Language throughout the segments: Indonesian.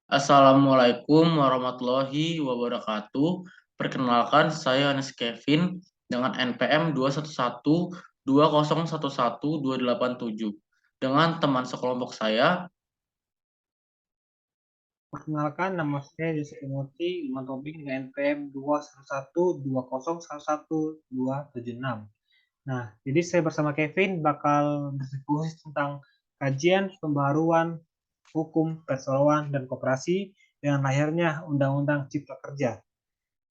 Assalamualaikum warahmatullahi wabarakatuh. Perkenalkan, saya Anes Kevin dengan NPM 21120112287 dengan teman sekelompok saya. Perkenalkan, nama saya Yusuf Timothy Iman Tobing dengan NPM 21120111276. Nah, jadi saya bersama Kevin bakal berdiskusi tentang kajian pembaruan hukum perseroan dan koperasi dengan lahirnya Undang-Undang Cipta Kerja.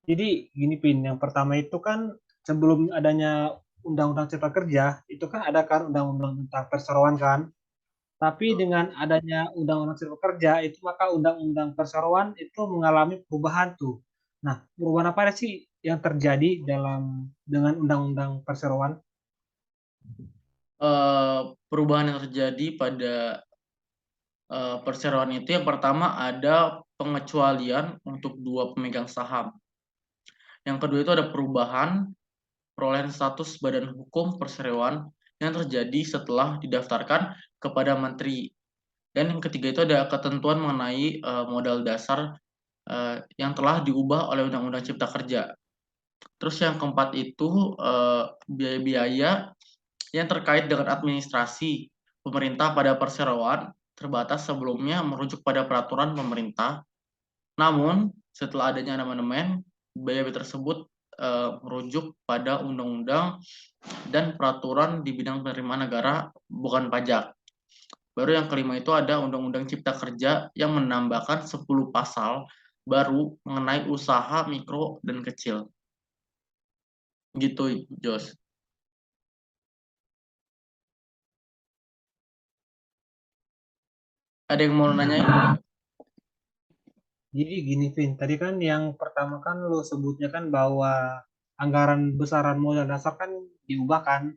Jadi gini Pin, yang pertama itu kan sebelum adanya Undang-Undang Cipta Kerja, itu kan ada kan Undang-Undang tentang perseroan kan. Tapi dengan adanya Undang-Undang Cipta Kerja itu maka Undang-Undang Perseroan itu mengalami perubahan tuh. Nah, perubahan apa sih yang terjadi dengan Undang-Undang Perseroan? Perubahan yang terjadi pada perseroan itu yang pertama ada pengecualian untuk dua pemegang saham. Yang kedua itu ada perubahan perolehan status badan hukum perseroan yang terjadi setelah didaftarkan kepada menteri. Dan yang ketiga itu ada ketentuan mengenai modal dasar yang telah diubah oleh Undang-Undang Cipta Kerja. Terus yang keempat itu biaya-biaya yang terkait dengan administrasi pemerintah pada perseroan terbatas sebelumnya merujuk pada peraturan pemerintah. Namun setelah adanya amandemen, biaya tersebut merujuk pada undang-undang dan peraturan di bidang penerimaan negara bukan pajak. Baru yang kelima itu ada Undang-Undang Cipta Kerja yang menambahkan 10 pasal baru mengenai usaha mikro dan kecil. Gitu, Jos. Ada yang mau nanyain? Jadi gini, Vin, tadi kan yang pertama kan lo sebutnya kan bahwa anggaran besaran modal dasar kan diubah kan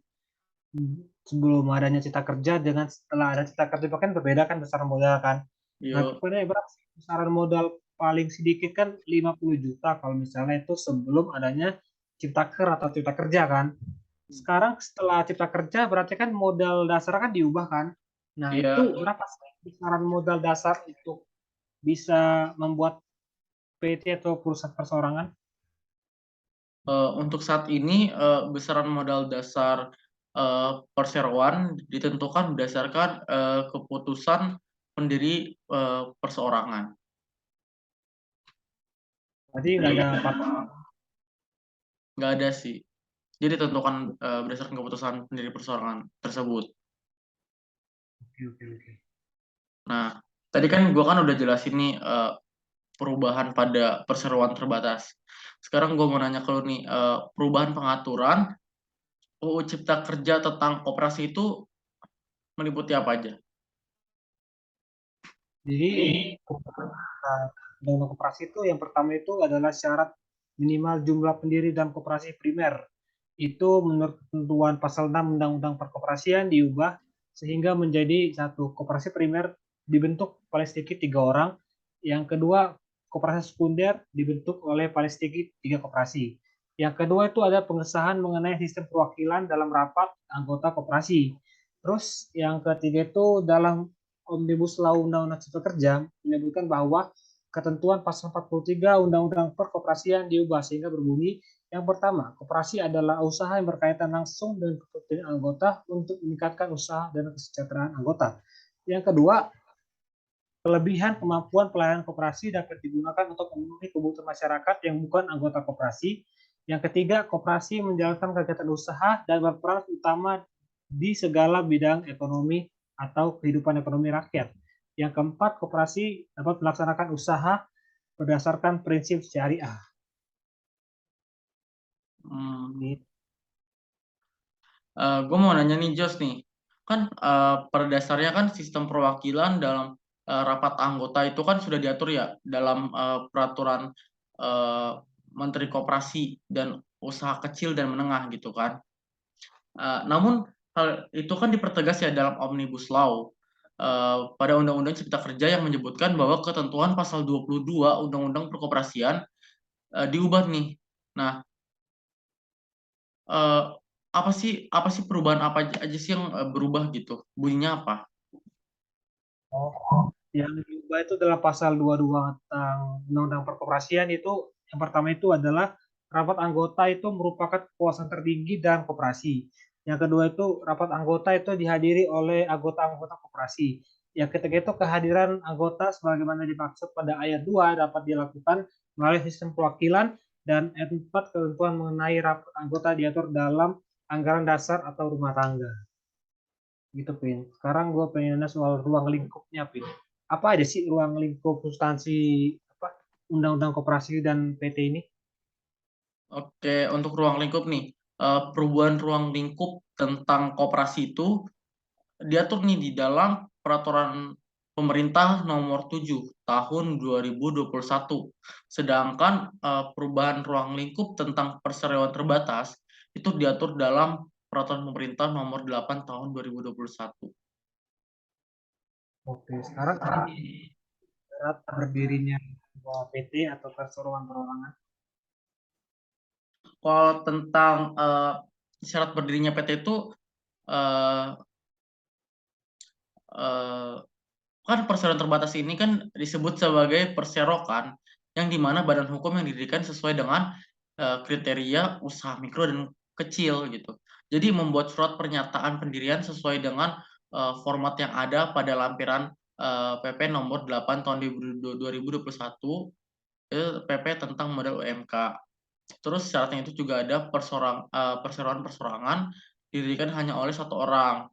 sebelum adanya Cipta Kerja dengan setelah ada Cipta Kerja itu kan berbeda kan besaran modal kan. Nah, Yuk. kemudian berapa sih besaran modal paling sedikit kan 50 juta kalau misalnya itu sebelum adanya Ciptaker atau Cipta Kerja kan. Sekarang setelah Cipta Kerja berarti kan modal dasar kan diubah kan. Nah, itu Iya. berapa sih besaran modal dasar untuk bisa membuat PT atau perusahaan perseorangan? Untuk saat ini besaran modal dasar perseroan ditentukan berdasarkan keputusan pendiri perseorangan. Berarti nggak ada patokan. Nggak ada sih. Jadi ditentukan berdasarkan keputusan pendiri perseorangan tersebut. Oke, oke, oke. Nah, tadi kan gue kan udah jelasin nih perubahan pada perseroan terbatas. Sekarang gue mau nanya ke lu nih, perubahan pengaturan UU Cipta Kerja tentang koperasi itu meliputi apa aja? Jadi undang-undang koperasi itu yang pertama itu adalah syarat minimal jumlah pendiri dalam koperasi primer. Itu menurut ketentuan pasal 6 Undang-Undang Perkoperasian diubah sehingga menjadi satu koperasi primer dibentuk paling sedikit 3 orang. Yang kedua, koperasi sekunder dibentuk oleh paling sedikit 3 koperasi. Yang kedua itu ada pengesahan mengenai sistem perwakilan dalam rapat anggota koperasi. Terus yang ketiga itu dalam Omnibus Law Undang-Undang Cipta Kerja menyebutkan bahwa ketentuan pasal 43 Undang-Undang Perkoperasian diubah sehingga berbunyi yang pertama, koperasi adalah usaha yang berkaitan langsung dengan kepentingan anggota untuk meningkatkan usaha dan kesejahteraan anggota. Yang kedua, kelebihan kemampuan pelayanan koperasi dapat digunakan untuk memenuhi kebutuhan masyarakat yang bukan anggota koperasi. Yang ketiga, koperasi menjalankan kegiatan usaha dan berperan utama di segala bidang ekonomi atau kehidupan ekonomi rakyat. Yang keempat, koperasi dapat melaksanakan usaha berdasarkan prinsip syariah. Hmm, gue mau nanya nih Jos nih, kan pada dasarnya kan sistem perwakilan dalam rapat anggota itu kan sudah diatur ya dalam peraturan uh, Menteri Koperasi dan Usaha Kecil dan Menengah gitu kan. Namun hal itu kan dipertegas ya dalam Omnibus Law pada Undang-Undang Cipta Kerja yang menyebutkan bahwa ketentuan pasal 22 Undang-Undang Perkoperasian diubah nih. Nah, eh, apa sih perubahan apa aja sih yang berubah gitu? Bunyinya apa? Oh, yang diubah itu adalah pasal 22 tentang Undang-Undang Perkoperasian itu yang pertama itu adalah rapat anggota itu merupakan kekuasaan tertinggi dalam koperasi. Yang kedua itu rapat anggota itu dihadiri oleh anggota-anggota koperasi. Yang ketiga itu kehadiran anggota sebagaimana dimaksud pada ayat 2 dapat dilakukan melalui sistem perwakilan dan ayat 4 ketentuan mengenai rapat anggota diatur dalam anggaran dasar atau rumah tangga. Gitu, Pin. Sekarang gue pengen nanya soal ruang lingkupnya, Pin. Apa aja sih ruang lingkup substansi apa Undang-Undang Koperasi dan PT ini? Oke, untuk ruang lingkup nih, perubahan ruang lingkup tentang koperasi itu diatur nih di dalam peraturan pemerintah nomor 7 tahun 2021. Sedangkan perubahan ruang lingkup tentang perseroan terbatas itu diatur dalam peraturan pemerintah nomor 8 tahun 2021. Oke, sekarang syarat berdirinya sebuah PT atau perseroan perorangan. Kalau tentang syarat berdirinya PT itu eh, eh, kan perseroan terbatas ini kan disebut sebagai perserokan yang dimana badan hukum yang didirikan sesuai dengan kriteria usaha mikro dan kecil gitu. Jadi membuat surat pernyataan pendirian sesuai dengan format yang ada pada lampiran PP nomor 8 tahun 2021 itu PP tentang modal UMK. Terus syaratnya itu juga ada perseroan perseorangan didirikan hanya oleh satu orang.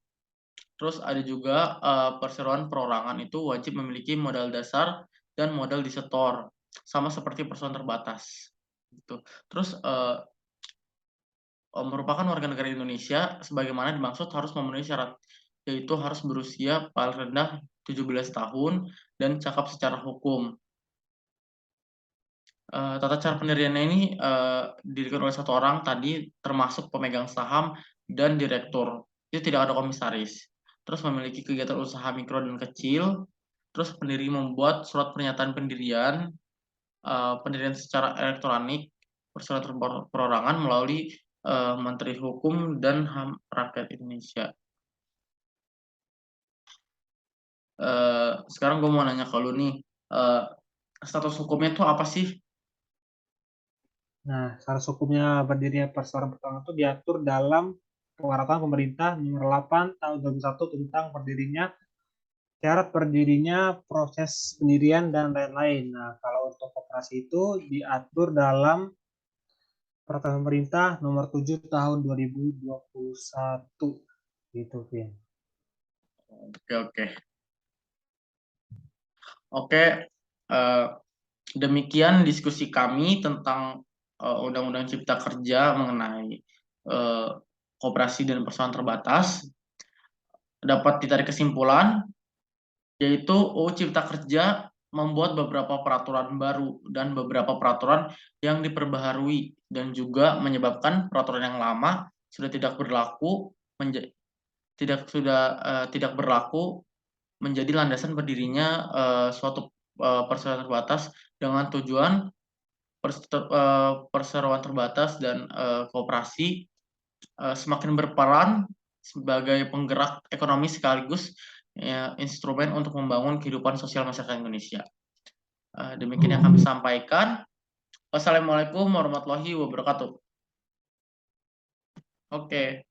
Terus ada juga perseroan perorangan itu wajib memiliki modal dasar dan modal disetor, sama seperti perseroan terbatas. Gitu. Terus merupakan warga negara Indonesia sebagaimana dimaksud harus memenuhi syarat, yaitu harus berusia paling rendah 17 tahun dan cakap secara hukum. Tata cara pendiriannya ini didirikan oleh satu orang tadi, termasuk pemegang saham dan direktur. Itu tidak ada komisaris. Terus memiliki kegiatan usaha mikro dan kecil. Terus pendiri membuat surat pernyataan pendirian, pendirian secara elektronik, persyaratan perorangan melalui Menteri Hukum dan HAM Rakyat Indonesia. Sekarang gue mau nanya ke lu nih, status hukumnya itu apa sih? Nah, syarat hukumnya berdirinya perseroan perorangan itu diatur dalam peraturan pemerintah nomor 8 tahun 2001 tentang berdirinya syarat berdirinya proses pendirian dan lain-lain. Nah, kalau untuk koperasi itu diatur dalam peraturan pemerintah nomor 7 tahun 2021 gitu, Vin. Oke, oke. Oke, eh, demikian diskusi kami tentang Undang-Undang Cipta Kerja mengenai eh, koperasi dan perseroan terbatas. Dapat ditarik kesimpulan, yaitu UU Cipta Kerja membuat beberapa peraturan baru dan beberapa peraturan yang diperbaharui dan juga menyebabkan peraturan yang lama sudah tidak berlaku tidak berlaku menjadi landasan berdirinya suatu perseroan terbatas dengan tujuan perseroan terbatas dan koperasi semakin berperan sebagai penggerak ekonomi sekaligus ya, instrumen untuk membangun kehidupan sosial masyarakat Indonesia. Demikian yang kami sampaikan. Wassalamualaikum warahmatullahi wabarakatuh. Oke.